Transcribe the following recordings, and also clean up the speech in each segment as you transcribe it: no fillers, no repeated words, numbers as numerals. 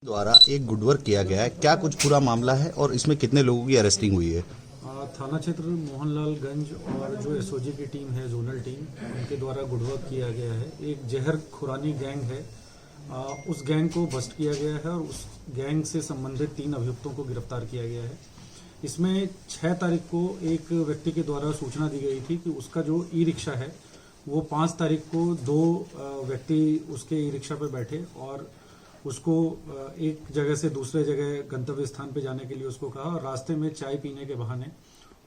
द्वारा एक good work किया गया है, क्या कुछ पूरा मामला है और इसमें कितने लोगों की अरेस्टिंग हुई है? थाना क्षेत्र मोहनलालगंज और जो एसओजी की टीम है, जोनल टीम, उनके द्वारा गुड वर्क किया गया है। एक जहर खुरानी गैंग है, उस गैंग को बस्ट किया गया है और उस गैंग से संबंधित 3 अभियुक्तों को गिरफ्तार किया गया है। इसमें 6 तारीख को एक व्यक्ति के द्वारा सूचना दी गई थी कि उसका जो ई रिक्शा है वो 5 तारीख को 2 व्यक्ति उसके ई रिक्शा पर बैठे और उसको एक जगह से दूसरे जगह गंतव्य स्थान पे जाने के लिए उसको कहा और रास्ते में चाय पीने के बहाने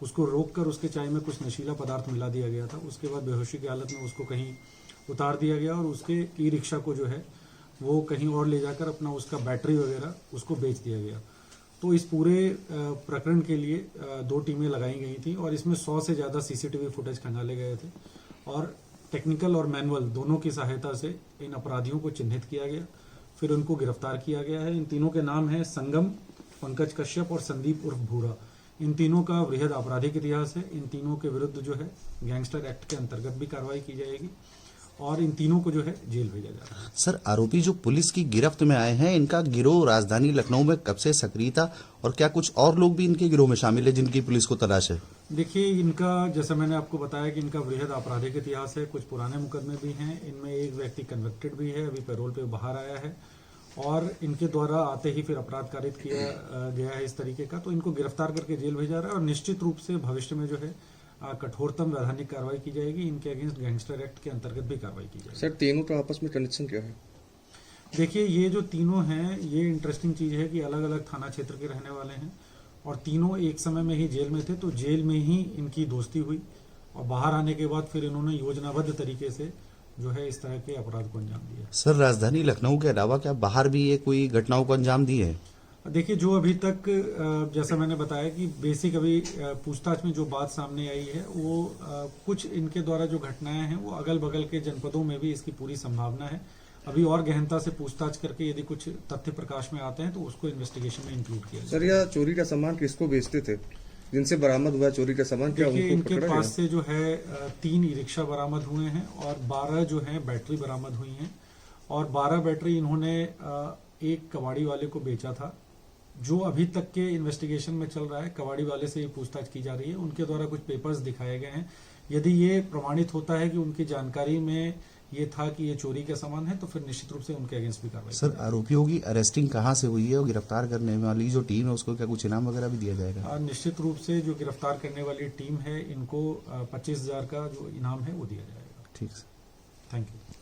उसको रोककर उसके चाय में कुछ नशीला पदार्थ मिला दिया गया था। उसके बाद बेहोशी की हालत में उसको कहीं उतार दिया गया और उसके ई रिक्शा को जो है वो कहीं और ले जाकर अपना उसका बैटरी वगैरह उसको बेच दिया गया। तो इस पूरे प्रकरण के लिए 2 टीमें लगाई गई थी और इसमें 100 से ज़्यादा सीसीटीवी फुटेज खंगाले गए थे और टेक्निकल और मैनुअल दोनों की सहायता से इन अपराधियों को चिन्हित किया गया, फिर उनको गिरफ्तार किया गया है। इन तीनों के नाम हैं संगम, पंकज कश्यप और संदीप उर्फ भूरा। इन तीनों का वृहद आपराधिक इतिहास है। इन तीनों के विरुद्ध जो है गैंगस्टर एक्ट के अंतर्गत भी कार्रवाई की जाएगी और इन तीनों को जो है जेल भेजा जा रहा है। सर, आरोपी जो पुलिस की गिरफ्त में आए हैं, इनका गिरोह राजधानी लखनऊ में कब से सक्रिय था और क्या कुछ और लोग भी इनके गिरोह में शामिल है जिनकी पुलिस को तलाश है? देखिए, इनका जैसा मैंने आपको बताया कि इनका वृहद आपराधिक इतिहास है, कुछ पुराने मुकदमे भी हैं। इनमें एक व्यक्ति कन्विक्टेड भी है, अभी पैरोल पे बाहर आया है और इनके द्वारा आते ही फिर अपराध कारित किया गया है इस तरीके का। तो इनको गिरफ्तार करके जेल भेजा रहा है और निश्चित रूप से भविष्य में जो है कठोरतम वैधानिक कार्रवाई की जाएगी। इनके अगेंस्ट गैंगस्टर एक्ट के अंतर्गत भी कार्रवाई की जाएगी। सर, तीनों का आपस में कनेक्शन क्या है? देखिए, ये जो तीनों हैं, ये इंटरेस्टिंग चीज है कि अलग अलग थाना क्षेत्र के रहने वाले हैं और तीनों एक समय में ही जेल में थे। तो जेल में ही इनकी दोस्ती हुई और बाहर आने के बाद फिर इन्होंने योजनाबद्ध तरीके से जो है इस तरह के अपराध को अंजाम दिया। सर, राजधानी लखनऊ के अलावा क्या बाहर भी ये कोई घटनाओं को अंजाम दिए हैं? देखिए, जो अभी तक जैसा मैंने बताया कि बेसिक अभी पूछताछ में जो बात सामने आई है वो कुछ इनके द्वारा जो घटनाएं हैं वो अगल बगल के जनपदों में भी इसकी पूरी संभावना है। अभी और गहनता से पूछताछ करके यदि कुछ तथ्य प्रकाश में आते हैं तो उसको इन्वेस्टिगेशन में इंक्लूड किया सर, यह चोरी का सामान किसको बेचते थे जिनसे बरामद हुआ चोरी का सामान? क्या उनको इनके पकड़ा पास गया? से जो है 3 ई रिक्शा बरामद हुए हैं और 12 जो है बैटरी बरामद हुई हैं और 12 बैटरी इन्होंने एक कबाड़ी वाले को बेचा था। जो अभी तक के इन्वेस्टिगेशन में चल रहा है, कबाड़ी वाले से ये पूछताछ की जा रही है। उनके द्वारा कुछ पेपर्स दिखाए गए हैं। यदि ये प्रमाणित होता है कि उनकी जानकारी में ये था कि ये चोरी का सामान है तो फिर निश्चित रूप से उनके अगेंस्ट भी कार्रवाई। सर, आरोपियों की अरेस्टिंग कहाँ से हुई है और गिरफ्तार करने वाली जो टीम है उसको क्या कुछ इनाम वगैरह भी दिया जाएगा? निश्चित रूप से जो गिरफ्तार करने वाली टीम है इनको 25,000 का जो इनाम है वो दिया जाएगा। ठीक है, थैंक यू।